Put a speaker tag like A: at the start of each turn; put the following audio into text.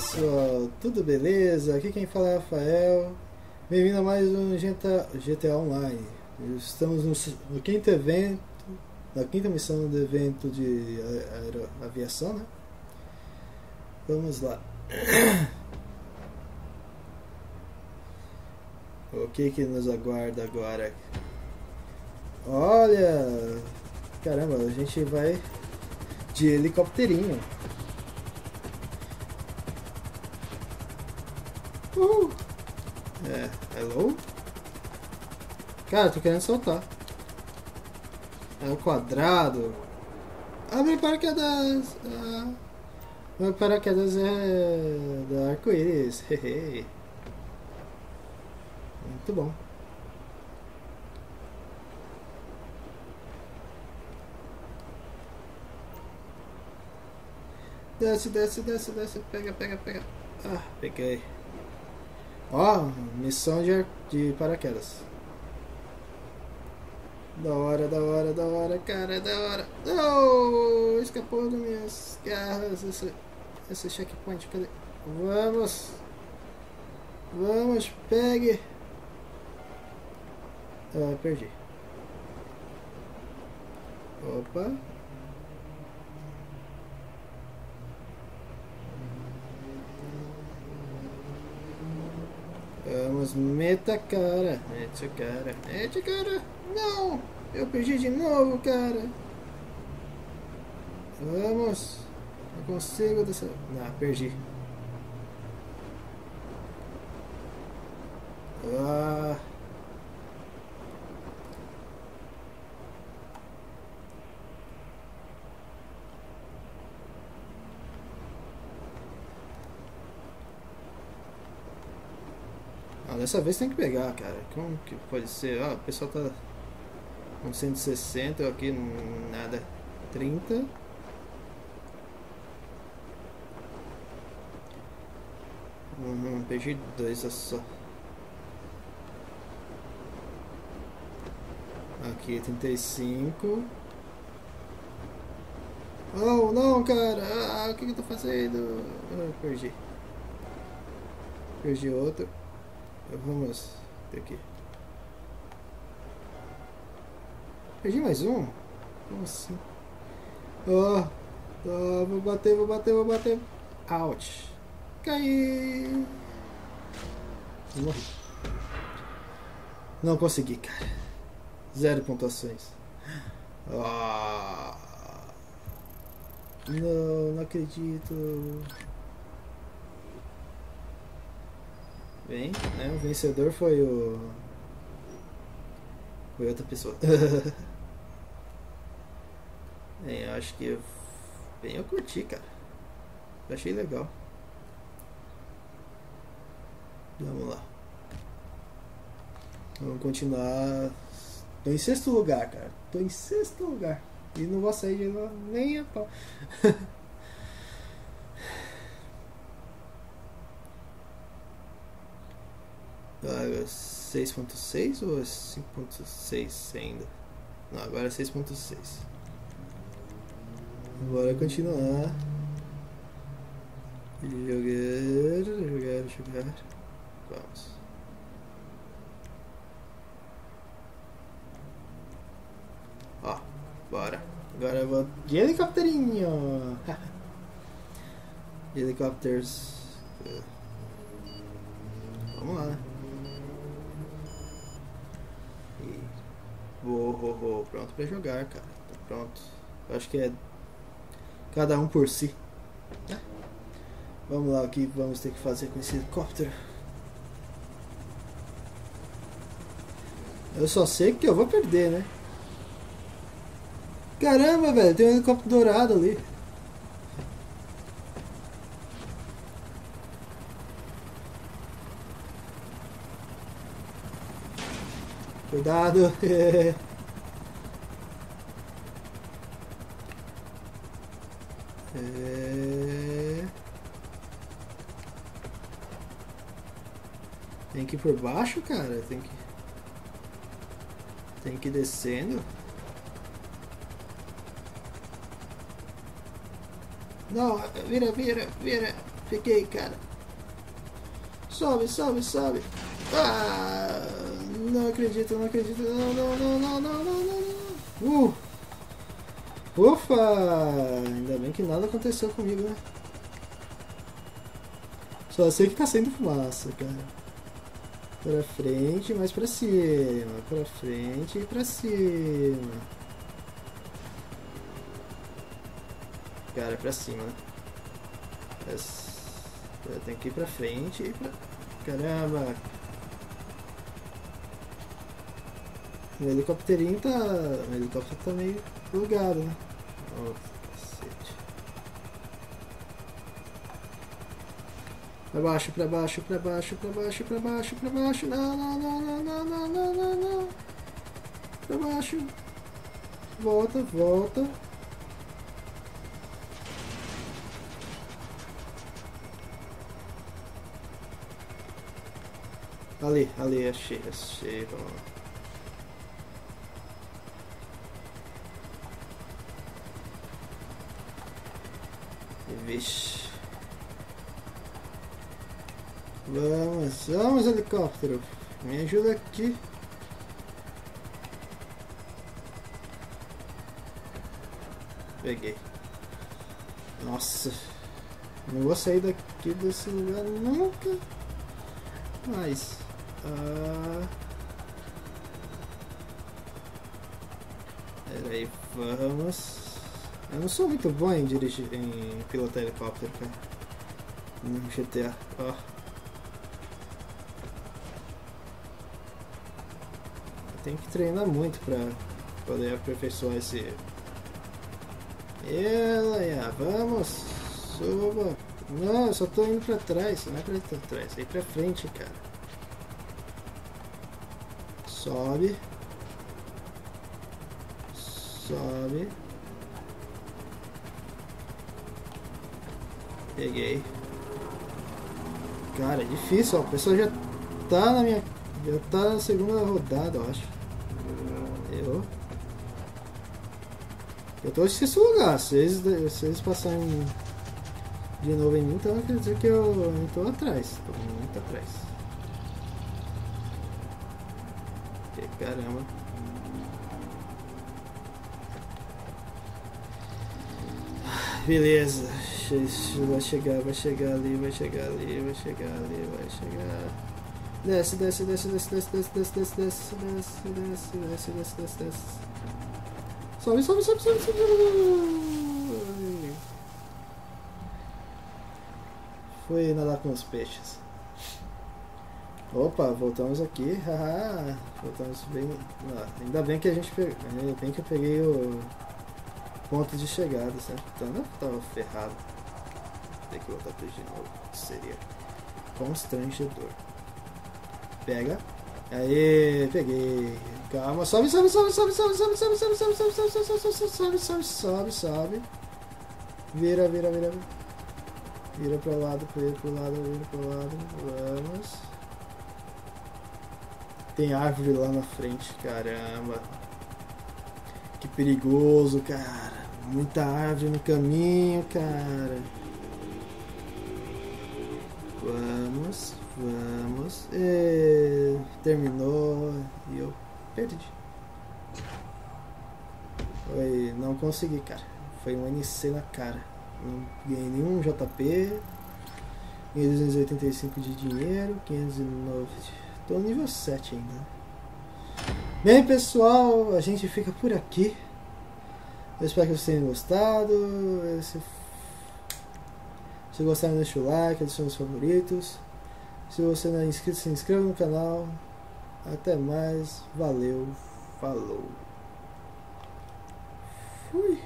A: pessoal, tudo beleza? Aqui quem fala é Rafael. Bem-vindo a mais um GTA Online. Estamos no quinto evento, na quinta missão do evento de aviação, né? Vamos lá. O que nos aguarda agora? Olha, caramba, a gente vai de helicópterinho. Uhul. Hello? Cara, tô querendo soltar. É o quadrado. Abre paraquedas. Meu paraquedas é da arco-íris. Muito bom. Desce, desce, desce, desce. Pega, pega, pega. Ah, peguei. Ó, missão de paraquedas. Da hora, da hora, da hora, cara, da hora. Não! Escapou das minhas garras. Esse checkpoint, cadê? Vamos! Vamos, pegue! Ah, perdi. Opa! Vamos, meta cara. Mete cara. Mete cara. Não! Eu perdi de novo, cara. Vamos. Não consigo dessa. Não, perdi. Ah. Ah, dessa vez tem que pegar, cara. Como que pode ser? Ah, o pessoal tá com 160, eu aqui nada. 30. Perdi dois só. Aqui 35. Oh, não, cara. Ah, o que eu tô fazendo? Ah, perdi. Perdi outro. Vamos aqui. Perdi mais um? Como assim? Oh, oh, vou bater, vou bater, vou bater. Ouch. Caí. Morri. Não consegui, cara. 0 pontuações. Ah. Não, não acredito. Bem, né? O vencedor foi foi outra pessoa. Bem, eu acho que bem, eu curti, cara. Eu achei legal. Vamos lá. Vamos continuar. Tô em sexto lugar, cara. Tô em sexto lugar. E não vou sair de lá nem a pau. 6.6 ou 5.6 ainda? Não, agora é 6.6. Bora continuar. Jogar. Vamos. Ó, bora. Agora eu vou de helicópterinho. Helicópteros. Vamos lá, né? Pronto pra jogar, cara. Tá pronto. Eu acho que é cada um por si. Vamos lá, o que vamos ter que fazer com esse helicóptero? Eu só sei que eu vou perder, né? Caramba, velho, tem um helicóptero dourado ali. Cuidado. Tem que ir por baixo, cara. Tem que ir descendo. Não, vira. Peguei, cara. Sobe, sobe, sobe. Ah, não acredito, não acredito. Não, não, não, não, não, não, não. Ufa! Ainda bem que nada aconteceu comigo, né? Só sei que tá saindo fumaça, cara. Pra frente, mais pra cima. Pra frente e pra cima. Cara, pra cima, né? Eu tenho que ir pra frente e pra... Caramba! Meu helicópterinho tá... Meu helicóptero tá meio bugado, né? Oh, cacete. Pra baixo, pra baixo, pra baixo, pra baixo, pra baixo, pra baixo. Não, não, não, não, não, não, não, não, não. Pra baixo. Volta, volta. Ali, ali, achei, achei. Vamos lá. Vixe. Vamos, vamos, helicóptero. Me ajuda aqui. Peguei. Nossa. Não vou sair daqui desse lugar nunca. Mas... Peraí, vamos... Eu não sou muito bom em dirigir, em pilotar helicóptero, cara. No GTA, ó. Eu tenho que treinar muito pra poder aperfeiçoar esse... Vamos! Suba! Não, eu só tô indo pra trás, não é pra trás, é ir pra frente, cara. Sobe. Sobe. Peguei. Cara, é difícil, ó. A pessoa já tá na minha... Já tá na segunda rodada, eu acho. Eu tô nesse lugar. Se eles passarem de novo em mim, então quer dizer que eu tô atrás. Tô muito atrás. Caramba. Beleza. Vai chegar ali, vai chegar ali, vai chegar ali, vai chegar. Desce, desce, desce, desce, desce, desce, desce, desce, desce, desce, desce, desce, desce, desce, desce. Sobe, sobe, sobe, sobe, sobe. Fui nadar com os peixes. Opa, voltamos aqui. Haha, voltamos bem. Ainda bem que a gente pegou. Ainda bem que eu peguei o ponto de chegada, certo? Então não tava ferrado. Tem que voltar tudo de novo. Seria constrangedor. Pega. Aê, peguei. Calma, sobe, sobe, sobe, sobe, sobe, sobe, sobe, sobe, sobe, sobe, sobe, sobe, sobe, sobe, sobe, sobe. Vira, vira, vira. Vira pro lado, vira pro lado, vira pro lado. Vamos. Tem árvore lá na frente, caramba. Que perigoso, cara. Muita árvore no caminho, cara. Vamos, vamos. Terminou e eu perdi. Não consegui, cara. Foi um NC na cara. Não ganhei nenhum JP. Ganhei 285 de dinheiro. 509. Tô no nível 7 ainda. Bem, pessoal, a gente fica por aqui. Eu espero que vocês tenham gostado. Se gostaram, deixa o like, adicione os favoritos. Se você não é inscrito, se inscreva no canal. Até mais. Valeu. Falou. Fui.